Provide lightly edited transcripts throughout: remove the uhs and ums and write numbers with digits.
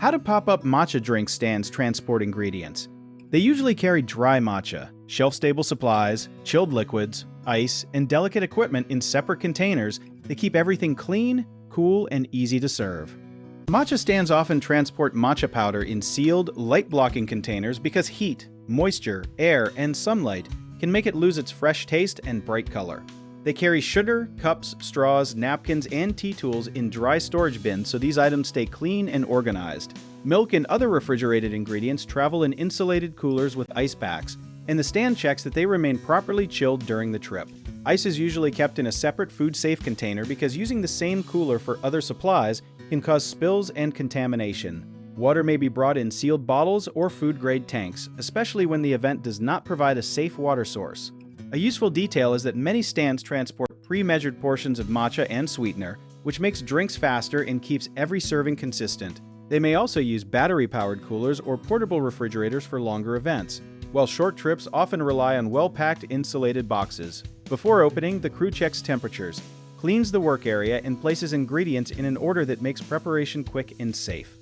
How do pop-up matcha drink stands transport ingredients? They usually carry dry matcha, shelf-stable supplies, chilled liquids, ice, and delicate equipment in separate containers that keep everything clean, cool, and easy to serve. Matcha stands often transport matcha powder in sealed, light-blocking containers because heat, moisture, air, and sunlight can make it lose its fresh taste and bright color. They carry sugar, cups, straws, napkins, and tea tools in dry storage bins so these items stay clean and organized. Milk and other refrigerated ingredients travel in insulated coolers with ice packs, and the stand checks that they remain properly chilled during the trip. Ice is usually kept in a separate food-safe container because using the same cooler for other supplies can cause spills and contamination. Water may be brought in sealed bottles or food-grade tanks, especially when the event does not provide a safe water source. A useful detail is that many stands transport pre-measured portions of matcha and sweetener, which makes drinks faster and keeps every serving consistent. They may also use battery-powered coolers or portable refrigerators for longer events, while short trips often rely on well-packed insulated boxes. Before opening, the crew checks temperatures, cleans the work area, and places ingredients in an order that makes preparation quick and safe.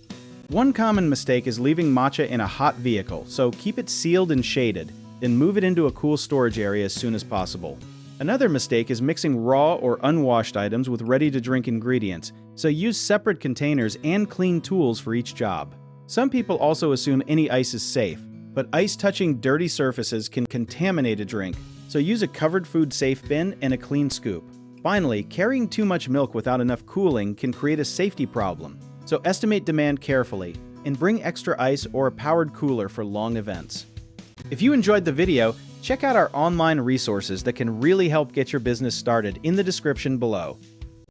One common mistake is leaving matcha in a hot vehicle, so keep it sealed and shaded, then move it into a cool storage area as soon as possible. Another mistake is mixing raw or unwashed items with ready-to-drink ingredients, so use separate containers and clean tools for each job. Some people also assume any ice is safe, but ice touching dirty surfaces can contaminate a drink, so use a covered food-safe bin and a clean scoop. Finally, carrying too much milk without enough cooling can create a safety problem, so estimate demand carefully and bring extra ice or a powered cooler for long events. If you enjoyed the video, check out our online resources that can really help get your business started in the description below.